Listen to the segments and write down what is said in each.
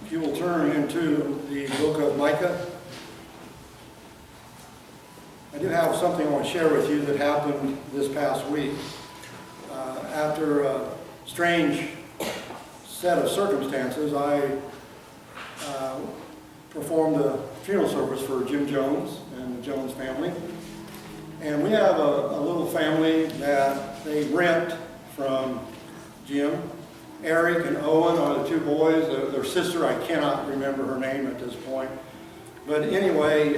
If you will turn into the book of Micah, I do have something I want to share with you that happened this past week. After a strange set of circumstances, I performed a funeral service for Jim Jones and the Jones family. And we have a little family that they rent from Jim. Eric and Owen are the two boys. Their sister, I cannot remember her name at this point. But anyway,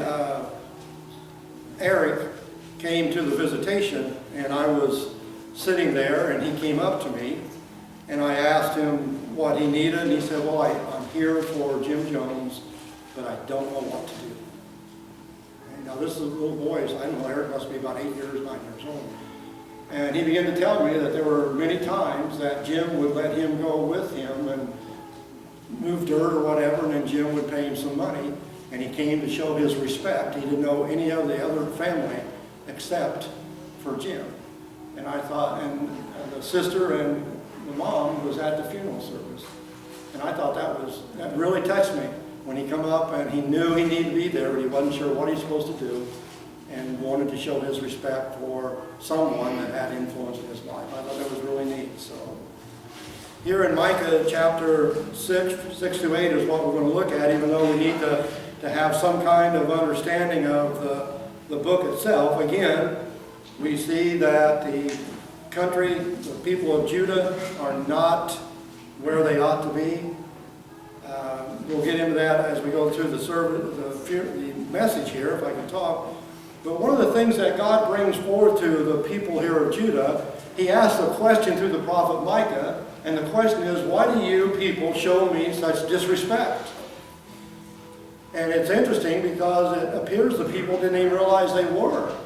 Eric came to the visitation, and I was sitting there, and he came up to me, and I asked him what he needed, and he said, well, I'm here for Jim Jones, but I don't know what to do. And now this is a little boy, so I don't know, Eric must be about 8 years, 9 years old. And he began to tell me that there were many times that Jim would let him go with him and move dirt or whatever, and then Jim would pay him some money, and he came to show his respect. He didn't know any of the other family except for Jim. And I thought, and the sister and the mom was at the funeral service. And I thought that really touched me when he come up and he knew he needed to be there, but he wasn't sure what he's supposed to do, and wanted to show his respect for someone that had influence in his life. I thought that was really neat. So here in Micah chapter 6 to 8 is what we're going to look at, even though we need to have some kind of understanding of the book itself. Again, we see that the country, the people of Judah, are not where they ought to be. We'll get into that as we go through the message here, if I can talk. But one of the things that God brings forth to the people here of Judah, he asks a question through the prophet Micah, and the question is, why do you people show me such disrespect? And it's interesting because it appears the people didn't even realize they were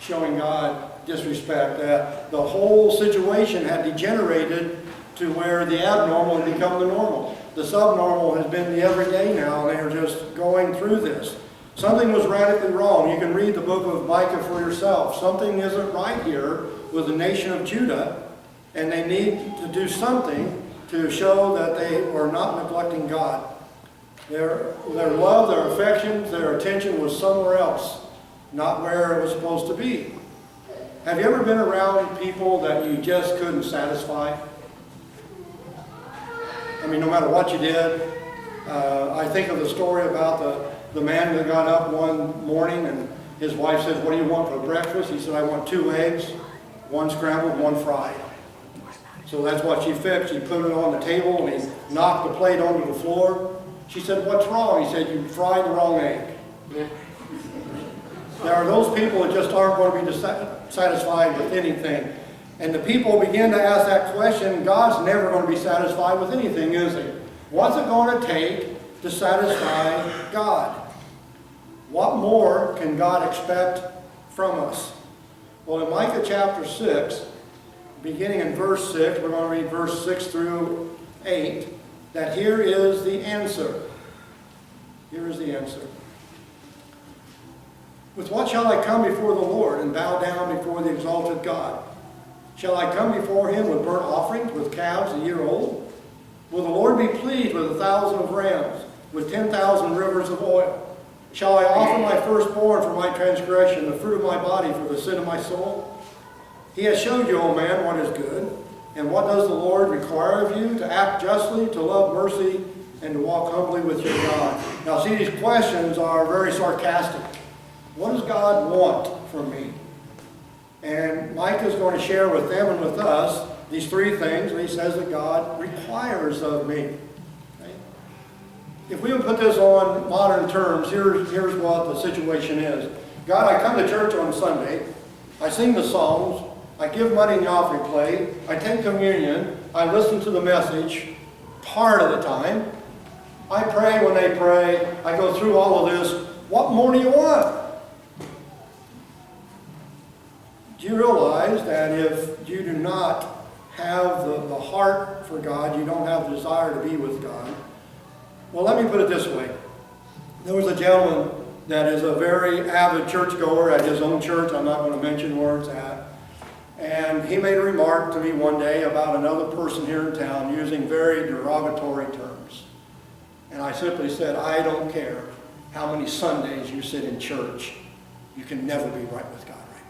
showing God disrespect, that the whole situation had degenerated to where the abnormal had become the normal. The subnormal has been the everyday now, and they're just going through this. Something was radically wrong. You can read the book of Micah for yourself. Something isn't right here with the nation of Judah, and they need to do something to show that they are not neglecting God. Their love, their affections, their attention was somewhere else, not where it was supposed to be. Have you ever been around people that you just couldn't satisfy? I mean, no matter what you did. I think of the story about the man that got up one morning and his wife said, what do you want for breakfast? He said, I want 2 eggs, 1 scrambled, 1 fried. So that's what she fixed. He put it on the table and he knocked the plate onto the floor. She said, what's wrong? He said, you fried the wrong egg. There are those people that just aren't going to be satisfied with anything. And the people begin to ask that question. God's never going to be satisfied with anything, is he? What's it going to take to satisfy God? What more can God expect from us? Well, in Micah chapter 6, beginning in verse 6, we're going to read verse 6 through 8, that here is the answer. Here is the answer. With what shall I come before the Lord and bow down before the exalted God? Shall I come before him with burnt offerings, with calves a year old? Will the Lord be pleased with 1,000 of rams, with 10,000 rivers of oil? Shall I offer my firstborn for my transgression, the fruit of my body for the sin of my soul? He has showed you, O man, what is good. And what does the Lord require of you? To act justly, to love mercy, and to walk humbly with your God. Now see, these questions are very sarcastic. What does God want from me? And Micah is going to share with them and with us these 3 things that he says that God requires of me. Okay? If we would put this on modern terms, here's what the situation is. God, I come to church on Sunday, I sing the Psalms, I give money in the offering plate, I take communion, I listen to the message part of the time, I pray when they pray, I go through all of this. What more do you want? Do you realize that if you do not have the heart for God, you don't have the desire to be with God? Well, let me put it this way. There was a gentleman that is a very avid churchgoer at his own church. I'm not going to mention where it's at. And he made a remark to me one day about another person here in town using very derogatory terms. And I simply said, I don't care how many Sundays you sit in church, you can never be right with God right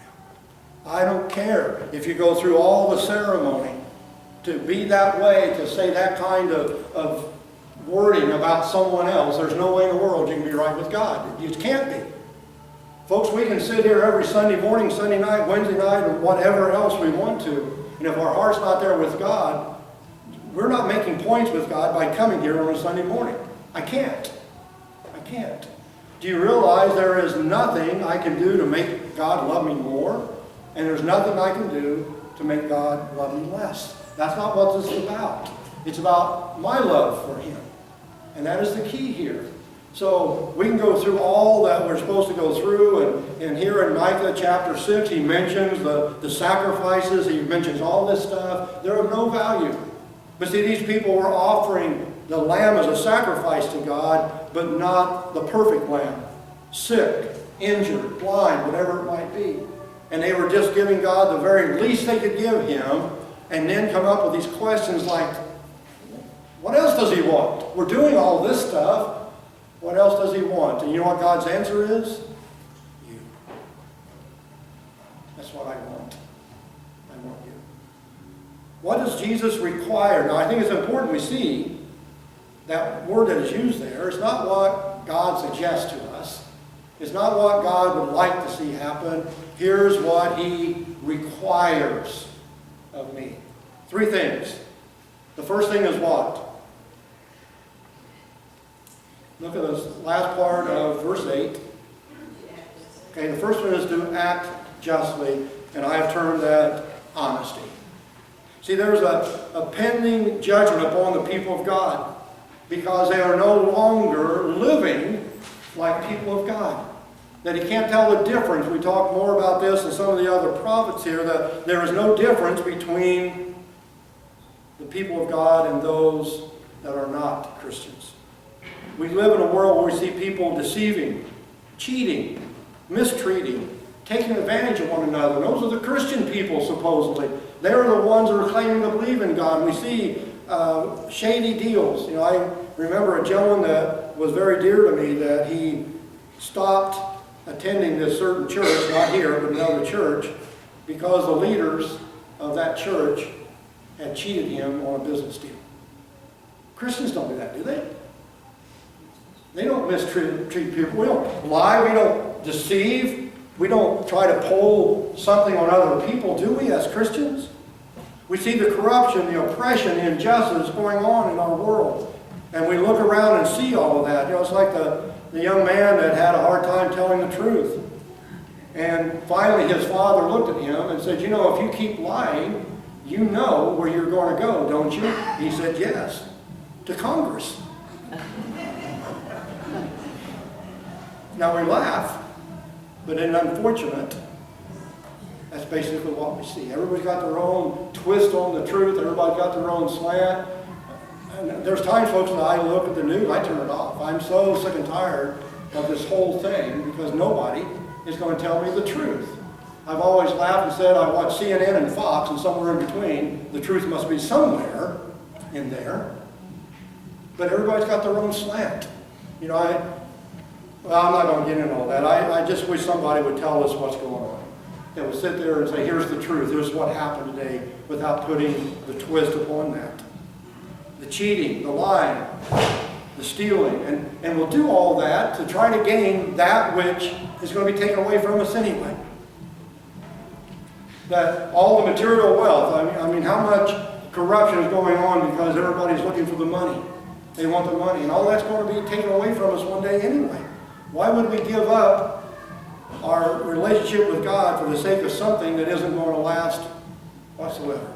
now. I don't care if you go through all the ceremony to be that way, to say that kind of wording about someone else. There's no way in the world you can be right with God. You can't be. Folks, we can sit here every Sunday morning, Sunday night, Wednesday night, or whatever else we want to. And if our heart's not there with God, we're not making points with God by coming here on a Sunday morning. I can't. I can't. Do you realize there is nothing I can do to make God love me more? And there's nothing I can do to make God love me less. That's not what this is about. It's about my love for Him. And that is the key here. So we can go through all that we're supposed to go through. And here in Micah chapter 6, he mentions the sacrifices. He mentions all this stuff. They're of no value. But see, these people were offering the lamb as a sacrifice to God, but not the perfect lamb. Sick, injured, blind, whatever it might be. And they were just giving God the very least they could give Him, and then come up with these questions like, what else does He want? We're doing all this stuff. What else does He want? And you know what God's answer is? You. That's what I want. I want you. What does Jesus require? Now, I think it's important we see that word that is used there. It's not what God suggests to us. It's not what God would like to see happen. Here's what He requires of me. 3 things. The first thing is what? Look at this last part of verse 8. Okay, the first one is to act justly, and I have termed that honesty. See, there's a pending judgment upon the people of God because they are no longer living like people of God. That He can't tell the difference. We talk more about this in some of the other prophets here, that there is no difference between the people of God and those that are not Christians. We live in a world where we see people deceiving, cheating, mistreating, taking advantage of one another. Those are the Christian people, supposedly. They're the ones that are claiming to believe in God. We see shady deals. You know, I remember a gentleman that was very dear to me, that he stopped attending this certain church, not here, but another church, because the leaders of that church had cheated him on a business deal. Christians don't do that, do they? They don't mistreat people. We don't lie. We don't deceive. We don't try to pull something on other people, do we, as Christians? We see the corruption, the oppression, the injustice going on in our world. And we look around and see all of that. You know, it's like the young man that had a hard time telling the truth. And finally his father looked at him and said, you know, if you keep lying, you know where you're going to go, don't you? He said, yes, to Congress. Now we laugh, but it's unfortunate. That's basically what we see. Everybody's got their own twist on the truth. Everybody's got their own slant. And there's times, folks, that I look at the news, I turn it off. I'm so sick and tired of this whole thing because nobody is going to tell me the truth. I've always laughed and said I watch CNN and Fox, and somewhere in between, the truth must be somewhere in there. But everybody's got their own slant. You know, I'm not going to get into all that. I just wish somebody would tell us what's going on. That would sit there and say, here's the truth. Here's what happened today, without putting the twist upon that. The cheating, the lying, the stealing. And we'll do all that to try to gain that which is going to be taken away from us anyway. That all the material wealth, I mean, how much corruption is going on because everybody's looking for the money. They want the money. And all that's going to be taken away from us one day anyway. Why would we give up our relationship with God for the sake of something that isn't going to last whatsoever?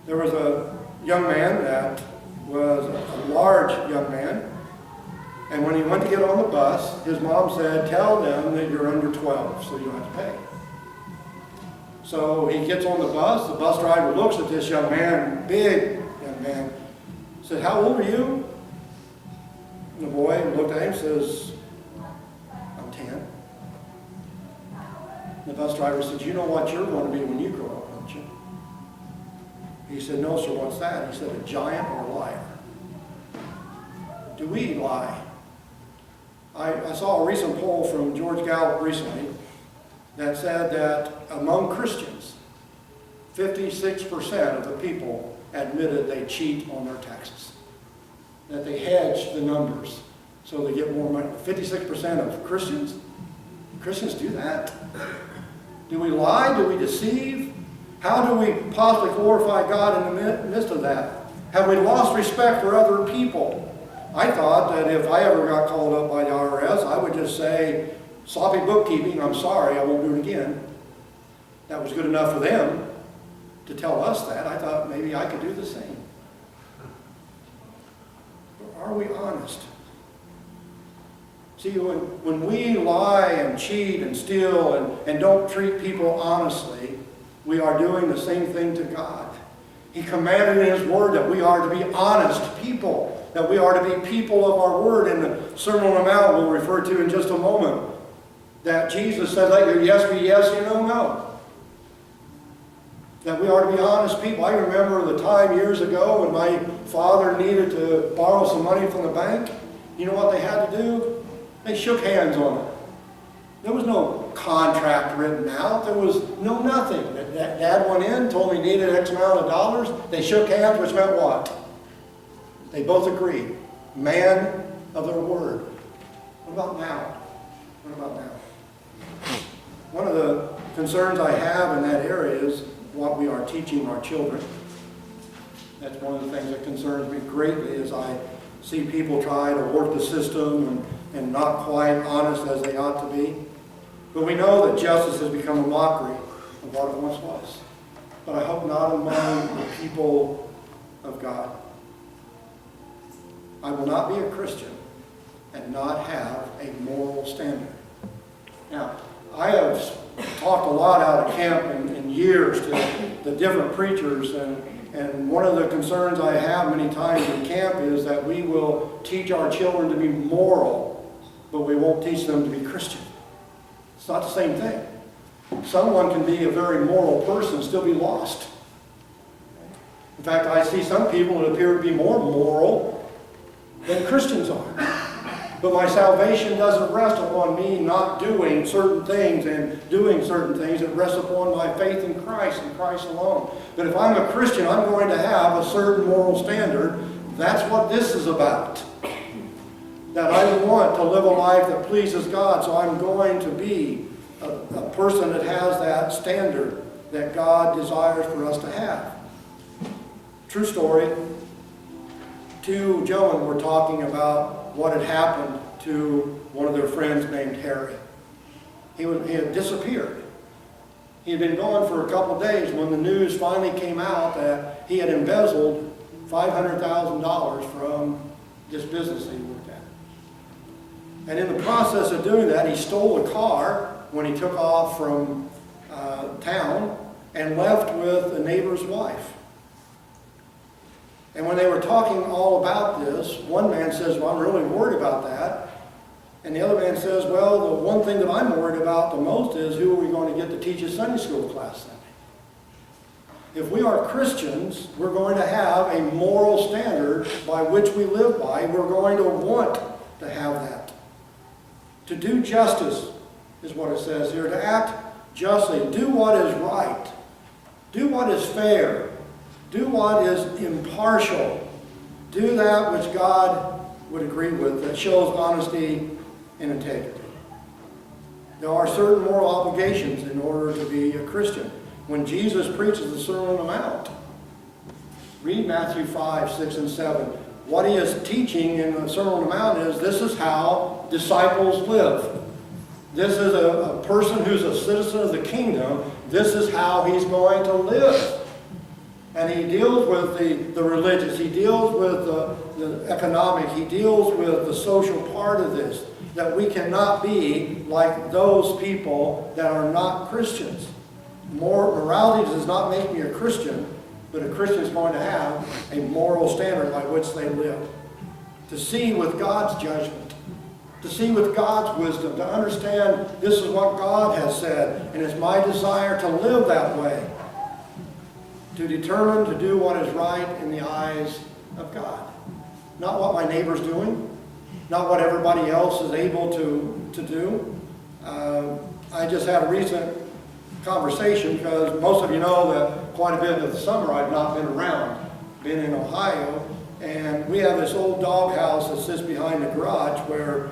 There was a young man that was a large young man, and when he went to get on the bus, his mom said, tell them that you're under 12 so you don't have to pay. So he gets on the bus driver looks at this young man, big young man, said, how old are you? And the boy looked at him and says, I'm 10. The bus driver said, you know what you're going to be when you grow up, don't you? He said, no, sir, what's that? He said, a giant or a liar. Do we lie? I saw a recent poll from George Gallup recently that said that among Christians, 56% of the people admitted they cheat on their taxes, that they hedge the numbers so they get more money. 56% of Christians do that. Do we lie? Do we deceive? How do we possibly glorify God in the midst of that? Have we lost respect for other people? I thought that if I ever got called up by the IRS, I would just say, sloppy bookkeeping, I'm sorry, I won't do it again. That was good enough for them to tell us that. I thought maybe I could do the same. Are we honest? See, when we lie and cheat and steal and don't treat people honestly, we are doing the same thing to God. He commanded in His Word that we are to be honest people, that we are to be people of our Word. In the Sermon on the Mount we'll refer to in just a moment, that Jesus said, let your yes be yes, your no, no. That we are to be honest people. I remember the time years ago when my father needed to borrow some money from the bank. You know what they had to do? They shook hands on it. There was no contract written out. There was no nothing. Dad went in, told me he needed X amount of dollars. They shook hands, which meant what? They both agreed. Man of their word. What about now? What about now? One of the concerns I have in that area is what we are teaching our children. That's one of the things that concerns me greatly as I see people try to work the system and not quite honest as they ought to be. But we know that justice has become a mockery of what it once was. But I hope not among the people of God. I will not be a Christian and not have a moral standard. Now, I have talked a lot out of camp in years to the different preachers, and one of the concerns I have many times in camp is that we will teach our children to be moral, but we won't teach them to be Christian. It's not the same thing. Someone can be a very moral person and still be lost. In fact, I see some people that appear to be more moral than Christians are. But my salvation doesn't rest upon me not doing certain things and doing certain things. It rests upon my faith in Christ and Christ alone. But if I'm a Christian, I'm going to have a certain moral standard. That's what this is about. That I want to live a life that pleases God, so I'm going to be a person that has that standard that God desires for us to have. True story. Two gentlemen were talking about what had happened to one of their friends named Harry. He had disappeared. He had been gone for a couple days when the news finally came out that he had embezzled $500,000 from this business that he worked at. And in the process of doing that, he stole a car when he took off from town and left with a neighbor's wife. And when they were talking all about this, one man says, well, I'm really worried about that. And the other man says, well, the one thing that I'm worried about the most is who are we going to get to teach a Sunday school class Sunday? If we are Christians, we're going to have a moral standard by which we live by. We're going to want to have that. To do justice is what it says here. To act justly. Do what is right. Do what is fair. Do what is impartial. Do that which God would agree with, that shows honesty and integrity. There are certain moral obligations in order to be a Christian. When Jesus preaches the Sermon on the Mount, read Matthew 5, 6, and 7. What he is teaching in the Sermon on the Mount is this is how disciples live. This is a person who's a citizen of the kingdom. This is how he's going to live. And he deals with the religious. He deals with the economic. He deals with the social part of this. That we cannot be like those people that are not Christians. Morality does not make me a Christian, but a Christian is going to have a moral standard by which they live. To see with God's judgment. To see with God's wisdom. To understand this is what God has said. And it's my desire to live that way. to determine to do what is right in the eyes of God. Not what my neighbor's doing, not what everybody else is able to do. I just had a recent conversation, because most of you know that quite a bit of the summer I've not been around, been in Ohio, and we have this old dog house that sits behind the garage where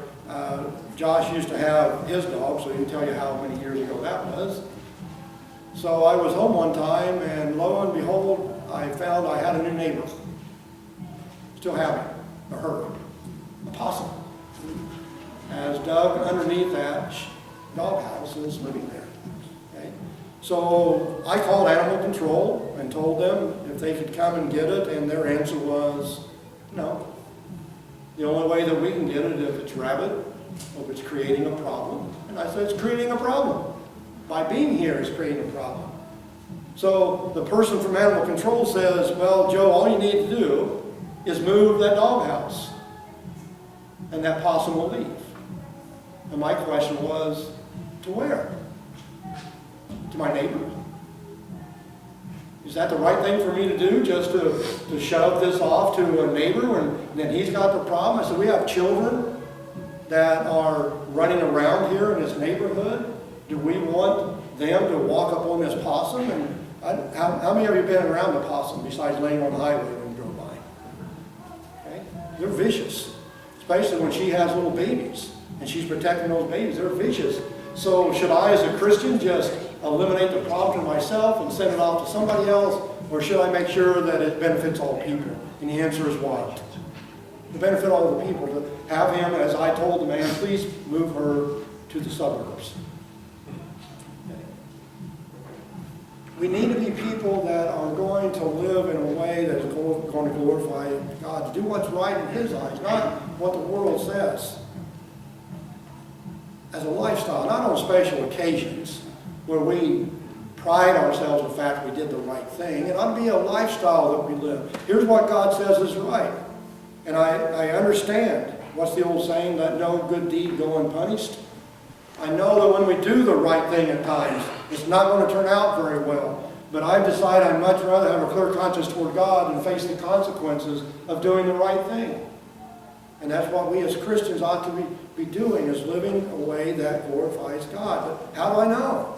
Josh used to have his dog, so he can tell you how many years ago that was. So I was home one time, and lo and behold, I found I had a new neighbor. Still have him, or her, a possum, has dug underneath that dog house and is living there. Okay? So I called animal control and told them if they could come and get it, and their answer was no. The only way that we can get it if it's rabid, or if it's creating a problem. And I said, it's creating a problem. By being here, it's creating a problem. So the person from animal control says, well, Joe, all you need to do is move that doghouse, and that possum will leave. And my question was, to where? To my neighbor? Is that the right thing for me to do, just to shove this off to a neighbor and then he's got the problem? I said, we have children that are running around here in this neighborhood. Do we want them to walk up on this possum? And how many of you have been around the possum besides laying on the highway when you drove by? Okay? They're vicious, especially when she has little babies and she's protecting those babies. They're vicious. So should I, as a Christian, just eliminate the problem to myself and send it off to somebody else, or should I make sure that it benefits all people? And the answer is what? To benefit all the people, to have him, as I told the man, please move her to the suburbs. Okay. We need to be people that are going to live in a way that is going to glorify God, to do what's right in his eyes, not what the world says. As a lifestyle, not on special occasions where we pride ourselves in the fact we did the right thing. It ought to be a lifestyle that we live. Here's what God says is right. And I understand, what's the old saying, let no good deed go unpunished? I know that when we do the right thing at times, it's not going to turn out very well. But I've decided I'd much rather have a clear conscience toward God and face the consequences of doing the right thing. And that's what we as Christians ought to be doing, is living a way that glorifies God. But how do I know?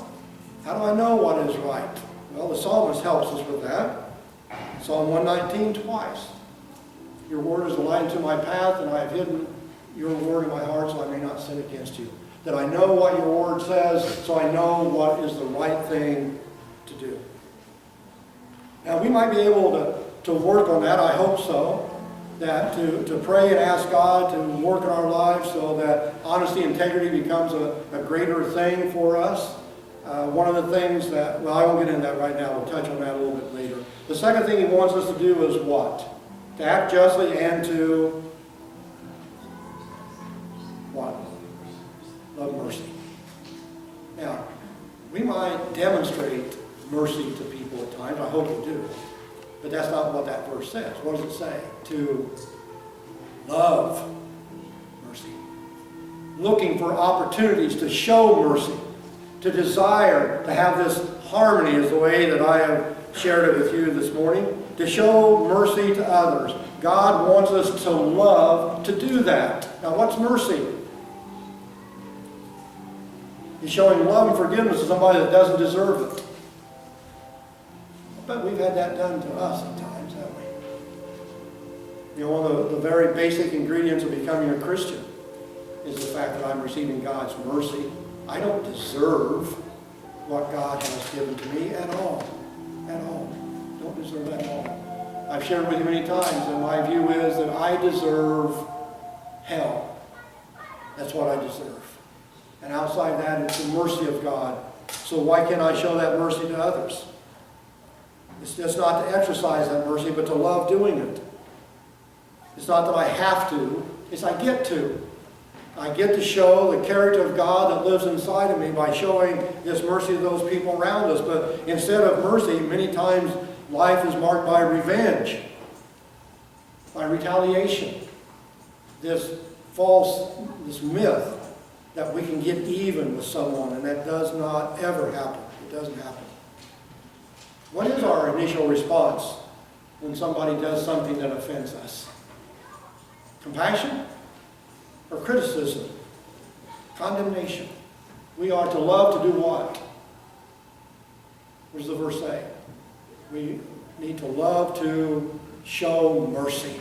How do I know what is right? Well, the psalmist helps us with that. Psalm 119 twice. Your word is a light unto my path, and I have hidden your word in my heart so I may not sin against you. That I know what your word says, so I know what is the right thing to do. Now, we might be able to work on that, I hope so. That to pray and ask God to work in our lives so that honesty and integrity becomes a greater thing for us. One of the things that, well, I won't get into that right now. We'll touch on that a little bit later. The second thing he wants us to do is what? To act justly and to what? Love mercy. Now, we might demonstrate mercy to people at times. I hope we do. But that's not what that verse says. What does it say? To love mercy. Looking for opportunities to show mercy. To desire to have this harmony, is the way that I have shared it with you this morning. To show mercy to others. God wants us to love to do that. Now, what's mercy? He's showing love and forgiveness to somebody that doesn't deserve it. But we've had that done to us at times, haven't we? You know, one of the very basic ingredients of becoming a Christian is the fact that I'm receiving God's mercy. I don't deserve what God has given to me at all. At all. Don't deserve that at all. I've shared with you many times that my view is that I deserve hell. That's what I deserve. And outside that, it's the mercy of God. So why can't I show that mercy to others? It's just not to exercise that mercy, but to love doing it. It's not that I have to, it's I get to. I get to show the character of God that lives inside of me by showing this mercy to those people around us. But instead of mercy, many times life is marked by revenge, by retaliation. This myth that we can get even with someone, and that does not ever happen. It doesn't happen. What is our initial response when somebody does something that offends us? Compassion or criticism? Condemnation. We are to love to do what? What does the verse say? We need to love to show mercy.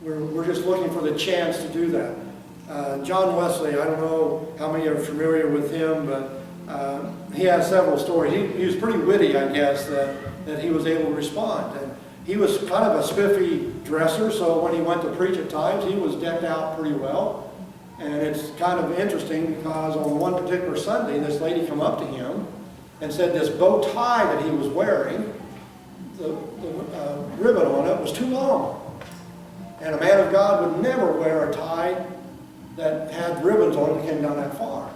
We're just looking for the chance to do that. John Wesley, I don't know how many are familiar with him, but he has several stories. He was pretty witty, I guess, that he was able to respond. And he was kind of a spiffy dresser, so when he went to preach at times, he was decked out pretty well. And it's kind of interesting because on one particular Sunday, this lady came up to him and said this bow tie that he was wearing, the ribbon on it was too long. And a man of God would never wear a tie that had ribbons on it that came down that far.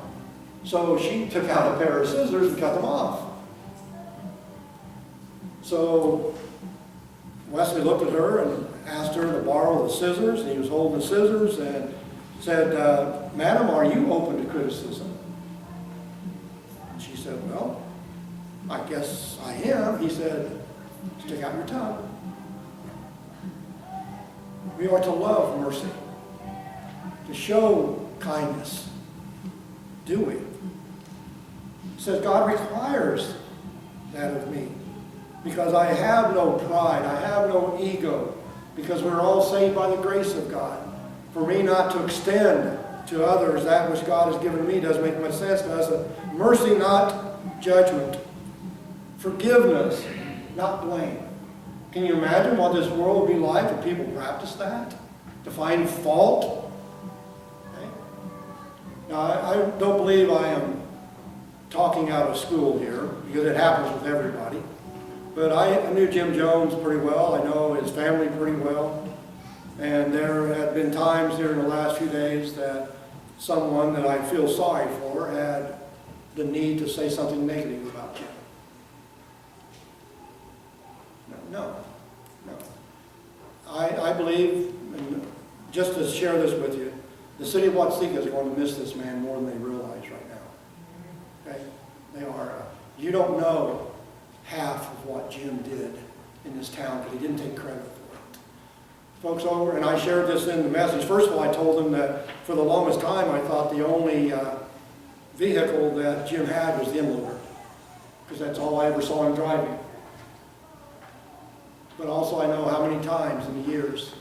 So she took out a pair of scissors and cut them off. So Wesley looked at her and asked her to borrow the scissors. And he was holding the scissors and said, "Madam, are you open to criticism?" She said, "Well, I guess I am." He said, "Stick out your tongue." We are to love mercy, to show kindness. Do we? It says God requires that of me because I have no pride, I have no ego, because we're all saved by the grace of God. For me not to extend to others that which God has given me doesn't make much sense to us. Mercy, not judgment. Forgiveness, not blame. Can you imagine what this world would be like if people practiced that? To find fault? Okay. Now, I don't believe I am talking out of school here, because it happens with everybody. But I knew Jim Jones pretty well. I know his family pretty well. And there had been times during the last few days that someone that I feel sorry for had the need to say something negative about Jim. No. I believe, and just to share this with you, the city of Watsika is going to miss this man more than they realize right now. Okay? They are. You don't know half of what Jim did in this town because he didn't take credit for it. Folks over, and I shared this in the message. First of all, I told them that for the longest time I thought the only vehicle that Jim had was the inloader, because that's all I ever saw him driving. But also I know how many times in the years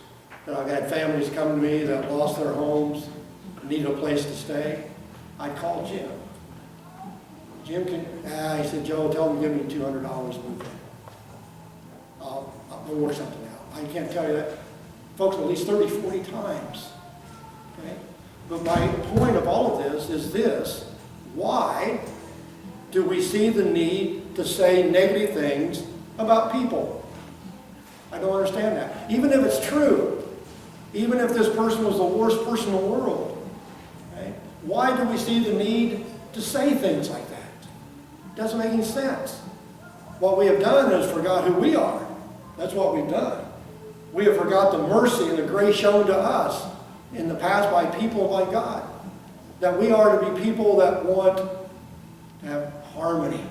that I've had families come to me that lost their homes, needed a place to stay. I'd call Jim. Jim can, he said, "Joe, tell him to give me $200 to move in. I'll work something out." I can't tell you that. Folks, at least 30, 40 times. Okay? But my point of all of this is this: why do we see the need to say negative things about people? I don't understand that. Even if it's true, even if this person was the worst person in the world, okay? Why do we see the need to say things like that? It doesn't make any sense. What we have done is forgot who we are. That's what we've done. We have forgot the mercy and the grace shown to us in the past by people like God. That we are to be people that want to have harmony.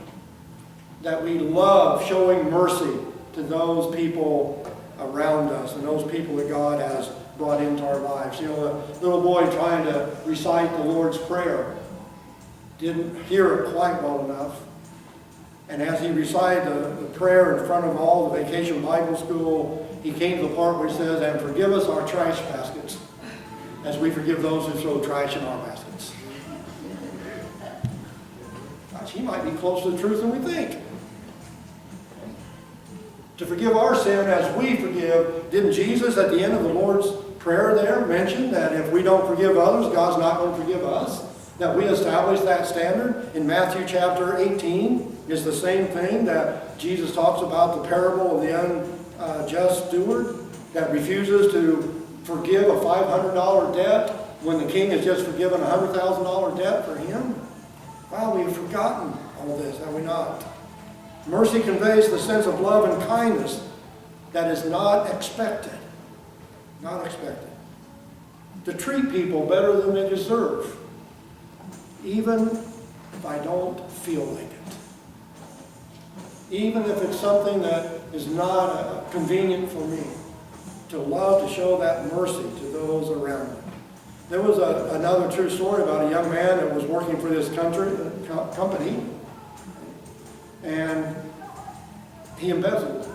That we love showing mercy to those people around us and those people that God has brought into our lives. You know, a little boy trying to recite the Lord's Prayer didn't hear it quite well enough. And as he recited the prayer in front of all the Vacation Bible School, he came to the part where he says, "And forgive us our trash baskets, as we forgive those who throw trash in our baskets." Gosh, he might be closer to the truth than we think. To forgive our sin as we forgive. Didn't Jesus at the end of the Lord's Prayer there mention that if we don't forgive others, God's not going to forgive us? That we establish that standard? In Matthew chapter 18 is the same thing that Jesus talks about, the parable of the unjust steward that refuses to forgive a $500 debt when the king has just forgiven a $100,000 debt for him. Wow, we've forgotten all this, have we not? Mercy conveys the sense of love and kindness that is not expected. Not expected. To treat people better than they deserve, even if I don't feel like it. even if it's something that is not convenient for me, to love to show that mercy to those around me. There was another true story about a young man that was working for this company, and he embezzled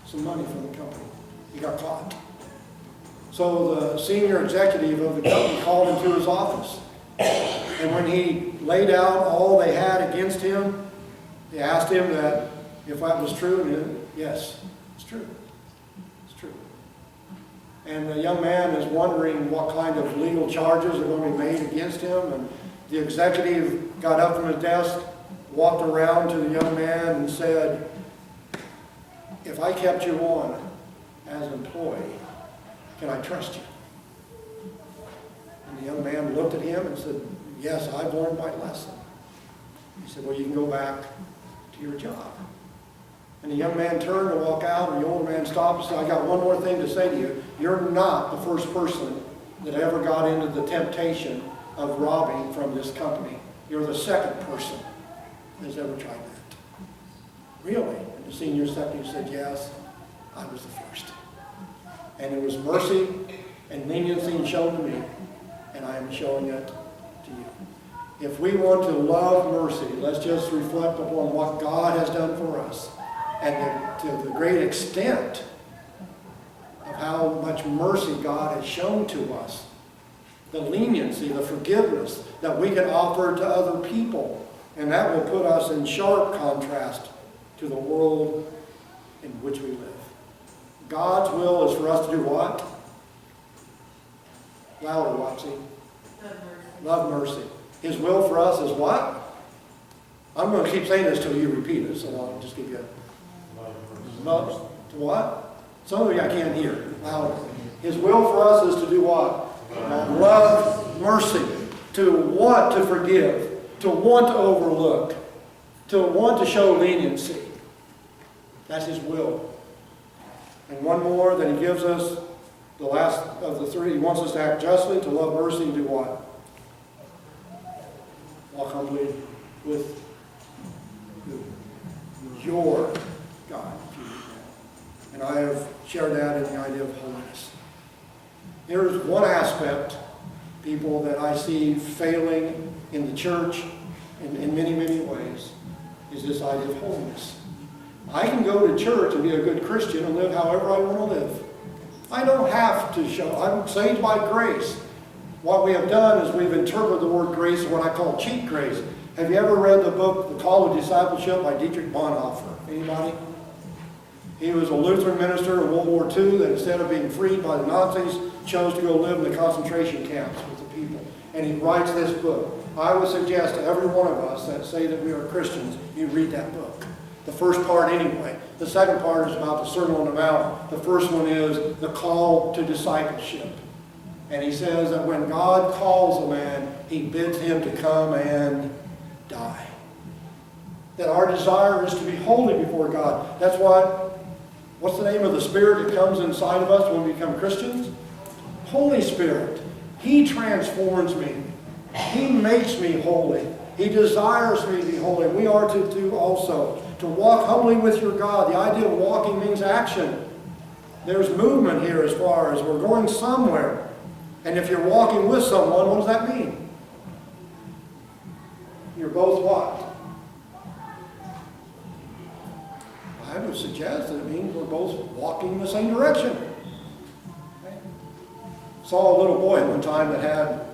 some money from the company. He got caught. So the senior executive of the company called him to his office. And when he laid out all they had against him, they asked him that if that was true, and he said, yes, it's true. It's true. And the young man is wondering what kind of legal charges are going to be made against him. And the executive got up from his desk, walked around to the young man and said, if I kept you on as an employee, can I trust you? And the young man looked at him and said, yes, I've learned my lesson. He said, well, you can go back to your job. And the young man turned to walk out, and the old man stopped and said, I got one more thing to say to you. You're not the first person that ever got into the temptation of robbing from this company. You're the second person that's ever tried that. Really? And the senior executive said, yes, I was the first. And it was mercy and leniency shown to me, and I am showing it to you. If we want to love mercy, let's just reflect upon what God has done for us, and to the great extent of how much mercy God has shown to us, the leniency, the forgiveness that we can offer to other people, and that will put us in sharp contrast to the world in which we live. God's will is for us to do what? Louder, Watson. Love mercy. His will for us is what? I'm going to keep saying this till you repeat it, so I'll just give you love to what? Some of you I can't hear. Louder. His will for us is to do what? Love mercy. To want to forgive. To want to overlook. To want to show leniency. That's His will. And one more that He gives us, the last of the three, He wants us to act justly, to love mercy, and do what? Walk humbly with your God. And I have shared that in the idea of holiness. Here's one aspect, people, that I see failing in the church in many, many ways, is this idea of holiness. I can go to church and be a good Christian and live however I want to live. I don't have to show. I'm saved by grace. What we have done is we've interpreted the word grace as what I call cheap grace. Have you ever read the book, The Call of Discipleship by Dietrich Bonhoeffer? Anybody? He was a Lutheran minister in World War II that instead of being freed by the Nazis, chose to go live in the concentration camps with the people. And he writes this book. I would suggest to every one of us that say that we are Christians, you read that book. The first part anyway. The second part is about the Sermon on the Mount. The first one is the call to discipleship. And he says that when God calls a man, He bids him to come and die. That our desire is to be holy before God. That's what's the name of the Spirit that comes inside of us when we become Christians? Holy Spirit. He transforms me. He makes me holy. He desires me to be holy. We are to do also. To walk humbly with your God. The idea of walking means action. There's movement here as far as we're going somewhere. And if you're walking with someone, what does that mean? You're both what? I would suggest that it means we're both walking in the same direction. Saw a little boy one time that had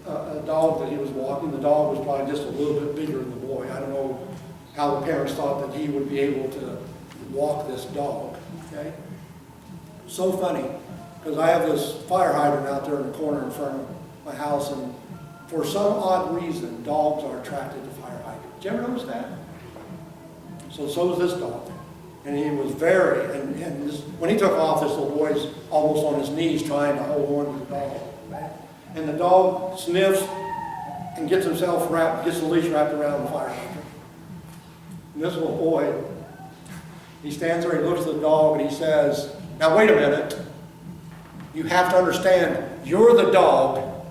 a dog that he was walking. The dog was probably just a little bit bigger than the boy. I don't know how the parents thought that he would be able to walk this dog. Okay? So funny, because I have this fire hydrant out there in the corner in front of my house, and for some odd reason, dogs are attracted to fire hydrants. Did you ever notice that? So is this dog. And he was when he took off, this little boy's almost on his knees trying to hold on to the dog. And the dog sniffs and gets himself gets the leash wrapped around the fire hydrant. And this little boy, he stands there, he looks at the dog, and he says, now wait a minute. You have to understand, you're the dog,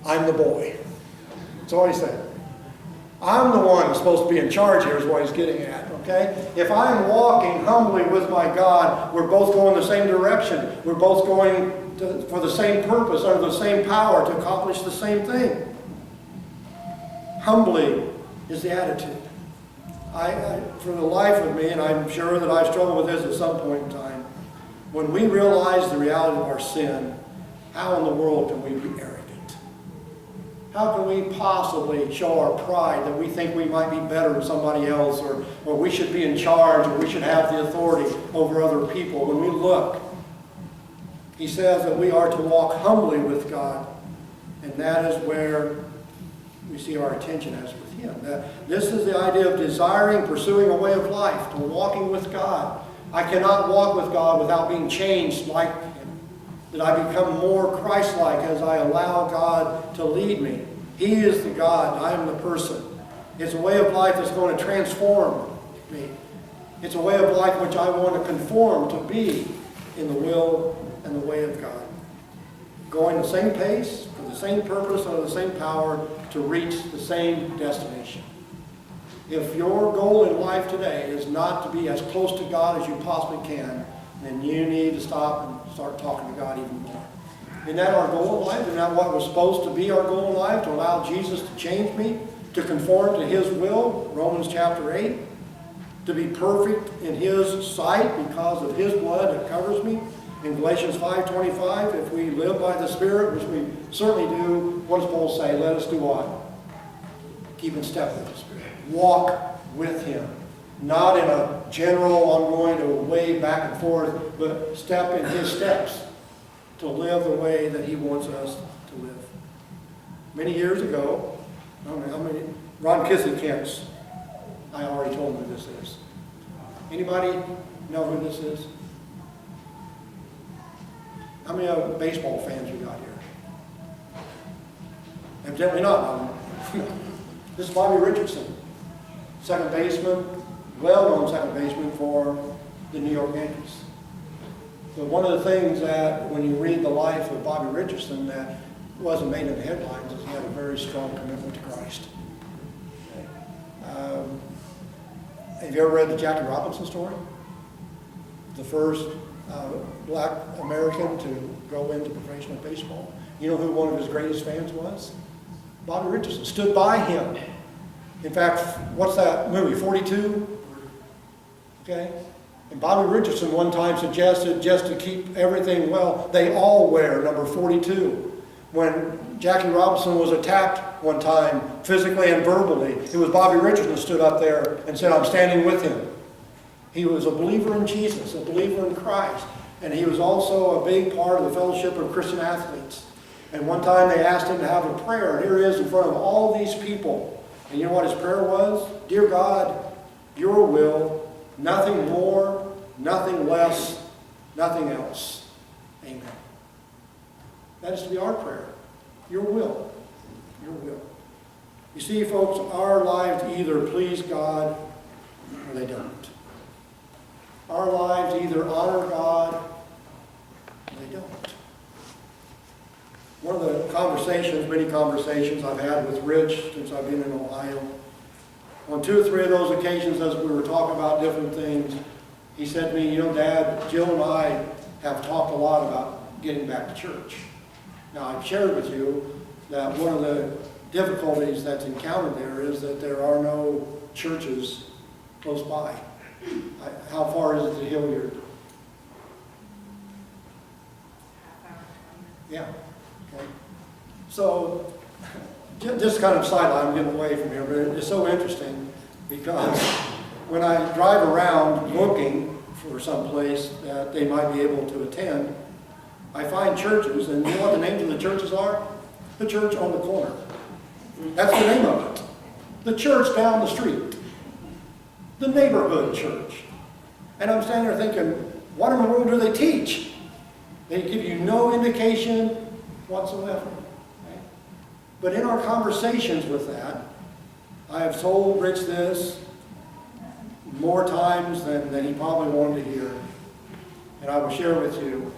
I'm the boy. That's all he said. I'm the one who's supposed to be in charge here is what he's getting at. Okay? If I am walking humbly with my God, we're both going the same direction. We're both going for the same purpose, under the same power, to accomplish the same thing. Humbly is the attitude. For the life of me, and I'm sure that I struggle with this at some point in time, when we realize the reality of our sin, how in the world can we be arrogant? How can we possibly show our pride that we think we might be better than somebody else, or we should be in charge, or we should have the authority over other people? When we look, he says that we are to walk humbly with God, and that is where we see our attention as with him. This is the idea of desiring, pursuing a way of life, to walking with God. I cannot walk with God without being changed like him, that I become more Christ-like as I allow God to lead me. He is the God, I am the person. It's a way of life that's going to transform me. It's a way of life which I want to conform to be in the will and the way of God. Going the same pace, for the same purpose, under the same power, to reach the same destination. If your goal in life today is not to be as close to God as you possibly can, then you need to stop and start talking to God even more. Isn't that our goal in life? Isn't that what was supposed to be our goal in life? To allow Jesus to change me, to conform to his will, Romans chapter 8, to be perfect in his sight because of his blood that covers me. In Galatians 5:25, if we live by the Spirit, which we certainly do, what does Paul say? Let us do what? Keep in step with the Spirit. Walk with him. Not in a general, I'm going to wave back and forth, but step in his steps to live the way that he wants us to live. Many years ago, Ron Kissingham's, I already told him who this is. Anybody know who this is? How many baseball fans we got here? Evidently not. This is Bobby Richardson, second baseman, well-known second baseman for the New York Yankees. But one of the things that, when you read the life of Bobby Richardson, that wasn't made in the headlines, is he had a very strong commitment to Christ. Have you ever read the Jackie Robinson story? The first black American to go into professional baseball. You know who one of his greatest fans was? Bobby Richardson. Stood by him. In fact, what's that movie, 42? Okay? And Bobby Richardson one time suggested, just to keep everything well, they all wear number 42. When Jackie Robinson was attacked one time, physically and verbally, it was Bobby Richardson who stood up there and said, I'm standing with him. He was a believer in Jesus, a believer in Christ. And he was also a big part of the Fellowship of Christian Athletes. And one time they asked him to have a prayer, and here he is in front of all these people. And you know what his prayer was? Dear God, your will, nothing more, nothing less, nothing else. Amen. That is to be our prayer. Your will. Your will. You see, folks, our lives either please God or they don't. Our lives either honor God or they don't. One of the conversations, many conversations I've had with Rich since I've been in Ohio, on 2 or 3 of those occasions as we were talking about different things, he said to me, you know, Dad, Jill and I have talked a lot about getting back to church. Now, I've shared with you that one of the difficulties that's encountered there is that there are no churches close by. How far is it to Hilliard? Yeah. Okay. So, just kind of sideline, I'm getting away from here, but it's so interesting because when I drive around looking for some place that they might be able to attend, I find churches, and you know what the names of the churches are? The church on the corner. That's the name of it. The church down the street. The neighborhood church. And I'm standing there thinking, what in the world do they teach? They give you no indication whatsoever. Okay? But in our conversations with that, I have told Rich this more times than he probably wanted to hear. And I will share with you,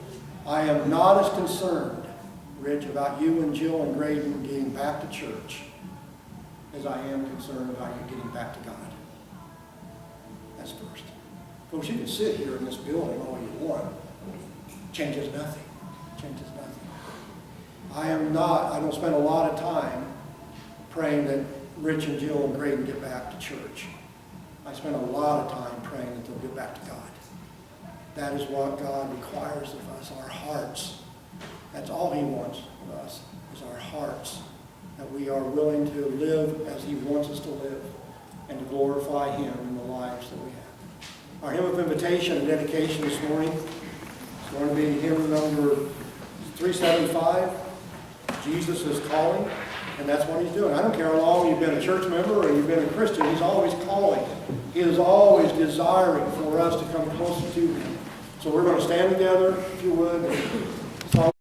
I am not as concerned, Rich, about you and Jill and Graydon getting back to church as I am concerned about you getting back to God. That's first. Folks, you can sit here in this building all you want. Changes nothing. Changes nothing. I don't spend a lot of time praying that Rich and Jill and Graydon get back to church. I spend a lot of time praying that they'll get back to God. That is what God requires of us, our hearts. That's all he wants of us, is our hearts. That we are willing to live as he wants us to live and to glorify him in the lives that we have. Our hymn of invitation and dedication this morning is going to be hymn number 375. Jesus is calling, and that's what he's doing. I don't care how long you've been a church member or you've been a Christian, he's always calling. He is always desiring for us to come closer to him. So we're going to stand together, if you would.